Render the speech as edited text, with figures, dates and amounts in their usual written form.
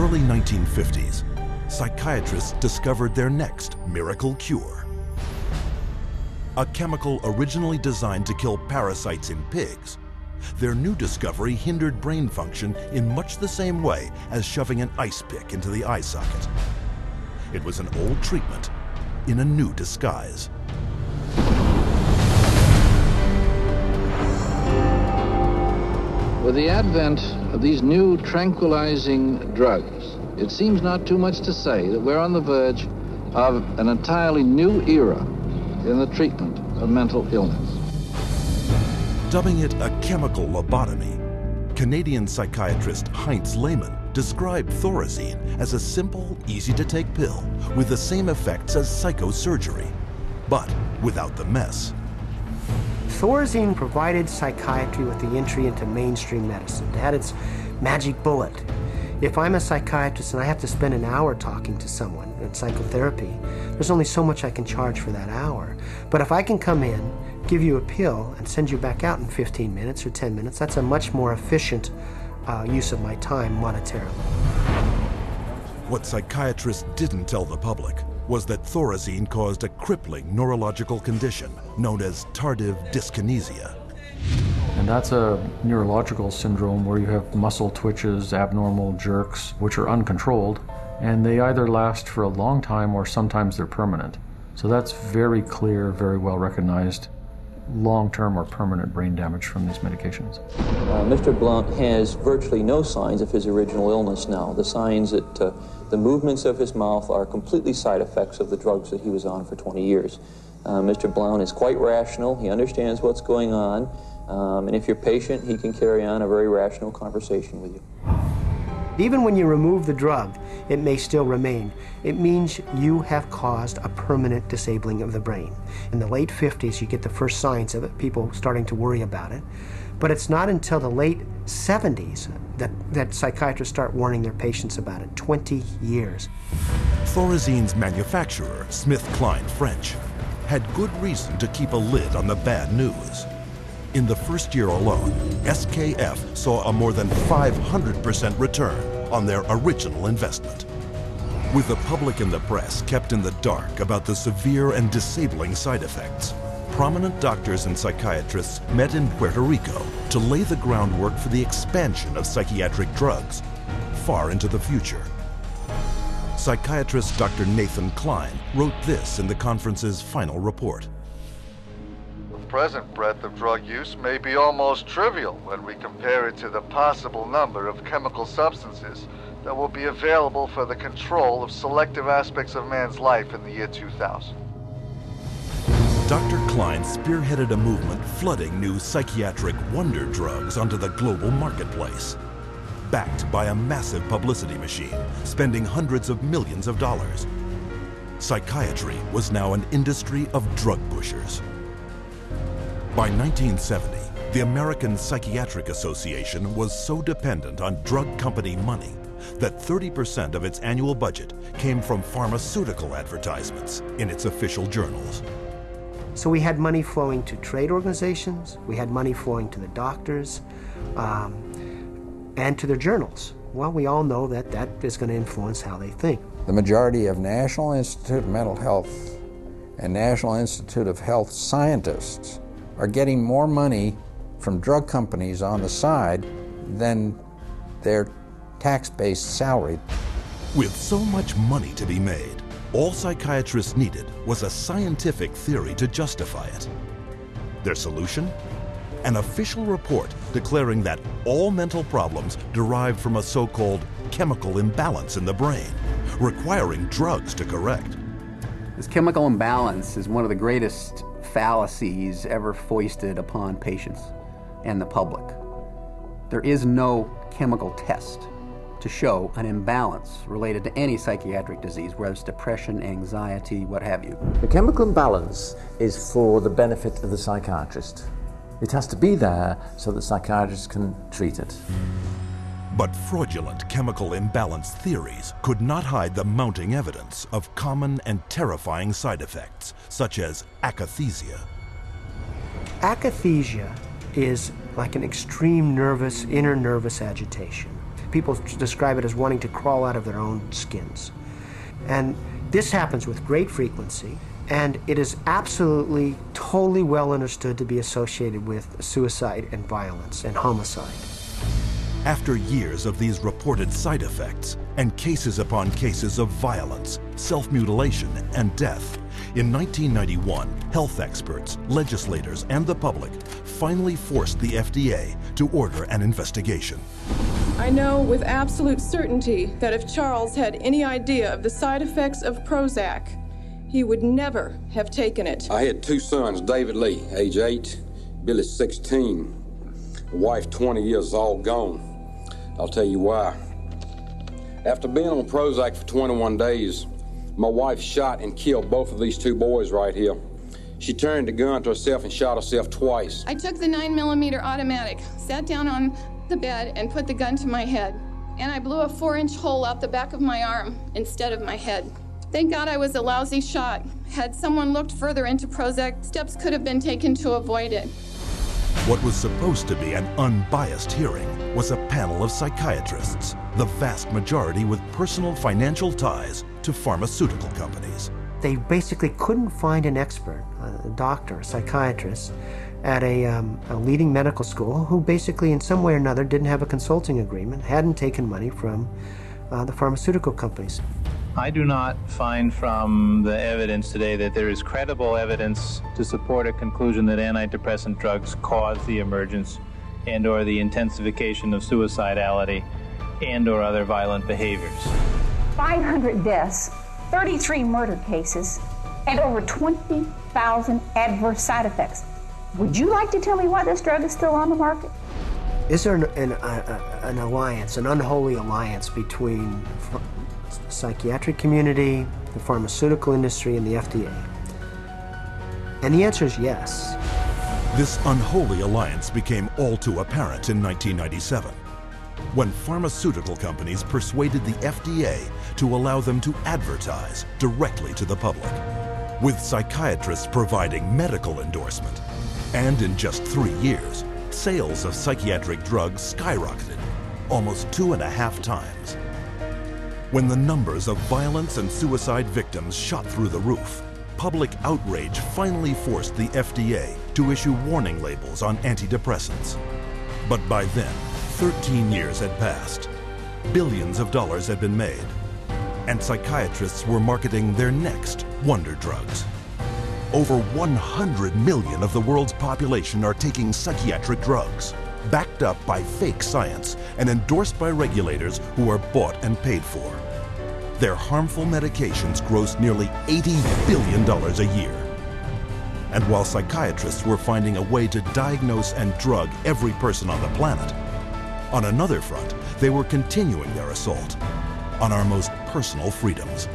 early 1950s, psychiatrists discovered their next miracle cure. A chemical originally designed to kill parasites in pigs, their new discovery hindered brain function in much the same way as shoving an ice pick into the eye socket. It was an old treatment in a new disguise. With the advent of these new tranquilizing drugs, it seems not too much to say that we're on the verge of an entirely new era in the treatment of mental illness. Dubbing it a chemical lobotomy, Canadian psychiatrist Heinz Lehmann described Thorazine as a simple, easy-to-take pill with the same effects as psychosurgery, but without the mess. Thorazine provided psychiatry with the entry into mainstream medicine. It had its magic bullet. If I'm a psychiatrist and I have to spend an hour talking to someone in psychotherapy, there's only so much I can charge for that hour. But if I can come in, give you a pill, and send you back out in 15 minutes or 10 minutes, that's a much more efficient use of my time monetarily. What psychiatrists didn't tell the public was that Thorazine caused a crippling neurological condition known as tardive dyskinesia. And that's a neurological syndrome where you have muscle twitches, abnormal jerks, which are uncontrolled, and they either last for a long time or sometimes they're permanent. So that's very clear, very well recognized long-term or permanent brain damage from these medications. Mr. Blount has virtually no signs of his original illness now. The signs that the movements of his mouth are completely side effects of the drugs that he was on for 20 years. Mr. Blount is quite rational. He understands what's going on. And if you're patient, he can carry on a very rational conversation with you. Even when you remove the drug, it may still remain. It means you have caused a permanent disabling of the brain. In the late 50s, you get the first signs of it, people starting to worry about it. But it's not until the late 70s that psychiatrists start warning their patients about it, 20 years. Thorazine's manufacturer, SmithKline French, had good reason to keep a lid on the bad news. In the first year alone, SKF saw a more than 500% return on their original investment. With the public and the press kept in the dark about the severe and disabling side effects, prominent doctors and psychiatrists met in Puerto Rico to lay the groundwork for the expansion of psychiatric drugs far into the future. Psychiatrist Dr. Nathan Klein wrote this in the conference's final report. The present breadth of drug use may be almost trivial when we compare it to the possible number of chemical substances that will be available for the control of selective aspects of man's life in the year 2000. Dr. Klein spearheaded a movement flooding new psychiatric wonder drugs onto the global marketplace, backed by a massive publicity machine spending hundreds of millions of dollars. Psychiatry was now an industry of drug pushers. By 1970, the American Psychiatric Association was so dependent on drug company money that 30% of its annual budget came from pharmaceutical advertisements in its official journals. So we had money flowing to trade organizations, we had money flowing to the doctors, and to their journals. Well, we all know that that is going to influence how they think. The majority of National Institute of Mental Health and National Institute of Health scientists are getting more money from drug companies on the side than their tax-based salary. With so much money to be made, all psychiatrists needed was a scientific theory to justify it. Their solution? An official report declaring that all mental problems derive from a so-called chemical imbalance in the brain, requiring drugs to correct. This chemical imbalance is one of the greatest fallacies ever foisted upon patients and the public. There is no chemical test to show an imbalance related to any psychiatric disease, whether it's depression, anxiety, what have you. The chemical imbalance is for the benefit of the psychiatrist. It has to be there so that psychiatrists can treat it. But fraudulent chemical imbalance theories could not hide the mounting evidence of common and terrifying side effects, such as akathisia. Akathisia is like an extreme inner nervous agitation. people describe it as wanting to crawl out of their own skins. And this happens with great frequency, and it is absolutely, totally well understood to be associated with suicide and violence and homicide. After years of these reported side effects and cases upon cases of violence, self-mutilation, and death, in 1991, health experts, legislators, and the public finally forced the FDA to order an investigation. I know with absolute certainty that if Charles had any idea of the side effects of Prozac, he would never have taken it. I had two sons, David Lee, age 8, Billy 16, wife 20 years, all gone. I'll tell you why. After being on Prozac for 21 days, my wife shot and killed both of these two boys right here. She turned the gun to herself and shot herself twice. I took the 9mm automatic, sat down on the bed and put the gun to my head. And I blew a 4-inch hole out the back of my arm instead of my head. Thank God I was a lousy shot. Had someone looked further into Prozac, steps could have been taken to avoid it. What was supposed to be an unbiased hearing was a panel of psychiatrists, the vast majority with personal financial ties to pharmaceutical companies. They basically couldn't find an expert, a doctor, a psychiatrist, at a leading medical school who basically in some way or another didn't have a consulting agreement, hadn't taken money from the pharmaceutical companies. I do not find from the evidence today that there is credible evidence to support a conclusion that antidepressant drugs cause the emergence and or the intensification of suicidality and or other violent behaviors. 500 deaths, 33 murder cases, and over 20,000 adverse side effects. Would you like to tell me why this drug is still on the market? Is there an alliance, an unholy alliance between the psychiatric community, the pharmaceutical industry, and the FDA? And the answer is yes. This unholy alliance became all too apparent in 1997, when pharmaceutical companies persuaded the FDA to allow them to advertise directly to the public, with psychiatrists providing medical endorsement. And in just 3 years, sales of psychiatric drugs skyrocketed, almost 2.5 times. When the numbers of violence and suicide victims shot through the roof, public outrage finally forced the FDA to issue warning labels on antidepressants. But by then, 13 years had passed, billions of dollars had been made, and psychiatrists were marketing their next wonder drugs. Over 100 million of the world's population are taking psychiatric drugs, backed up by fake science and endorsed by regulators who are bought and paid for. Their harmful medications gross nearly $80 billion a year. And while psychiatrists were finding a way to diagnose and drug every person on the planet, on another front, they were continuing their assault on our most personal freedoms.